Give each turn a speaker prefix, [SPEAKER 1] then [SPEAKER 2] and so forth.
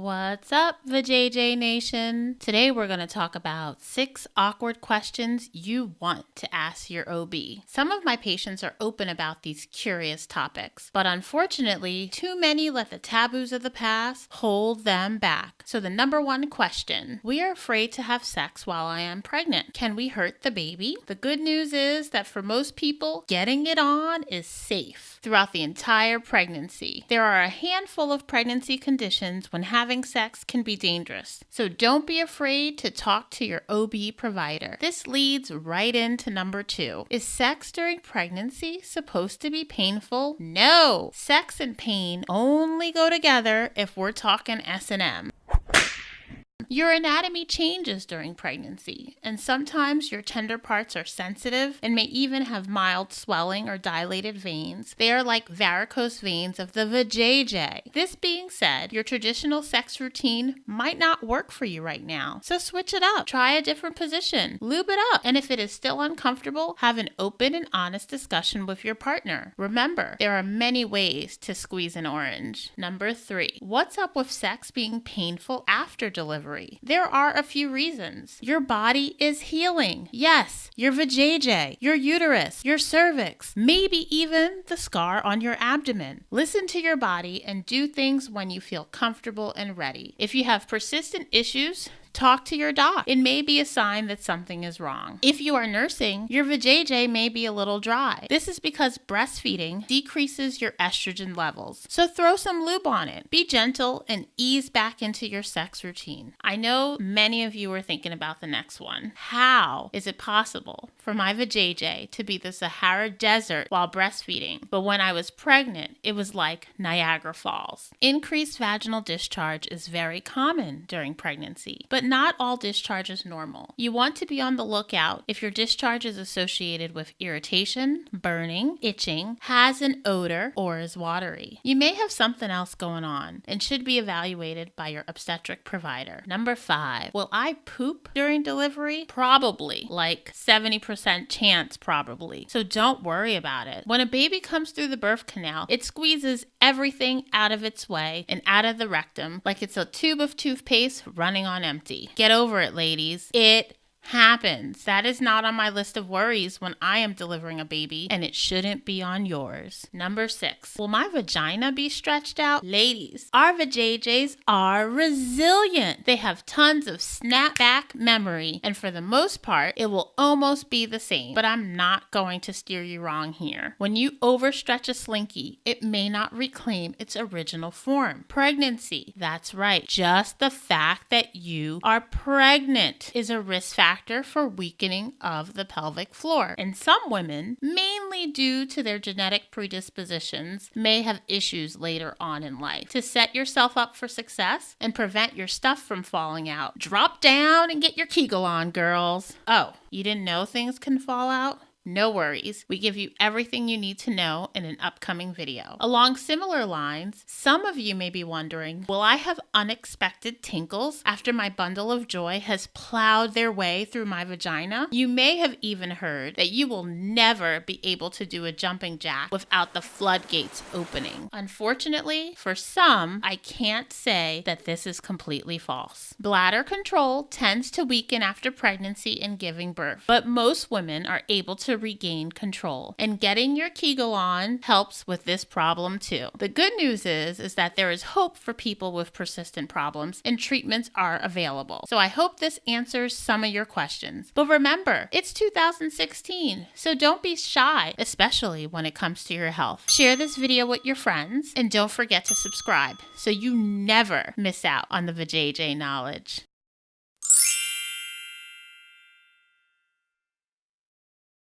[SPEAKER 1] What's up, Vajayjay Nation? Today we're going to talk about 6 awkward questions you want to ask your OB. Some of my patients are open about these curious topics, but unfortunately, too many let the taboos of the past hold them back. So the number 1 question: we are afraid to have sex while I am pregnant. Can we hurt the baby? The good news is that for most people, getting it on is safe throughout the entire pregnancy. There are a handful of pregnancy conditions when having sex can be dangerous, so don't be afraid to talk to your OB provider. This leads right into number 2. Is sex during pregnancy supposed to be painful? No! Sex and pain only go together if we're talking S&M. Your anatomy changes during pregnancy, and sometimes your tender parts are sensitive and may even have mild swelling or dilated veins. They are like varicose veins of the Vajayjay. This being said, your traditional sex routine might not work for you right now, so switch it up. Try a different position. Lube it up, and if it is still uncomfortable, have an open and honest discussion with your partner. Remember, there are many ways to squeeze an orange. Number 3. What's up with sex being painful after delivery? There are a few reasons. Your body is healing. Yes, your vajayjay, your uterus, your cervix, maybe even the scar on your abdomen. Listen to your body and do things when you feel comfortable and ready. If you have persistent issues, talk to your doc. It may be a sign that something is wrong. If you are nursing, your vajayjay may be a little dry. This is because breastfeeding decreases your estrogen levels. So throw some lube on it. Be gentle and ease back into your sex routine. I know many of you are thinking about the next one. How is it possible for my vajayjay to be the Sahara desert while breastfeeding, but when I was pregnant, it was like Niagara Falls? Increased vaginal discharge is very common during pregnancy, but not all discharge is normal. You want to be on the lookout if your discharge is associated with irritation, burning, itching, has an odor, or is watery. You may have something else going on and should be evaluated by your obstetric provider. Number 5. Will I poop during delivery? Probably. Like 70% chance probably. So don't worry about it. When a baby comes through the birth canal, it squeezes everything out of its way and out of the rectum like it's a tube of toothpaste running on empty. Get over it, ladies. It happens. That is not on my list of worries when I am delivering a baby, and it shouldn't be on yours. Number 6. Will my vagina be stretched out? Ladies, our vajayjays are resilient. They have tons of snapback memory, and for the most part, it will almost be the same. But I'm not going to steer you wrong here. When you overstretch a slinky, it may not reclaim its original form. Pregnancy. That's right. Just the fact that you are pregnant is a risk factor for weakening of the pelvic floor. And some women, mainly due to their genetic predispositions, may have issues later on in life. To set yourself up for success and prevent your stuff from falling out, drop down and get your Kegel on, girls. Oh, you didn't know things can fall out? No worries, we give you everything you need to know in an upcoming video. Along similar lines, some of you may be wondering, will I have unexpected tinkles after my bundle of joy has plowed their way through my vagina? You may have even heard that you will never be able to do a jumping jack without the floodgates opening. Unfortunately, for some, I can't say that this is completely false. Bladder control tends to weaken after pregnancy and giving birth, but most women are able to regain control, and getting your Kegel on helps with this problem too. The good news is that there is hope for people with persistent problems, and treatments are available. So I hope this answers some of your questions. But remember, it's 2016, so don't be shy, especially when it comes to your health. Share this video with your friends, and don't forget to subscribe so you never miss out on the Vajayjay knowledge.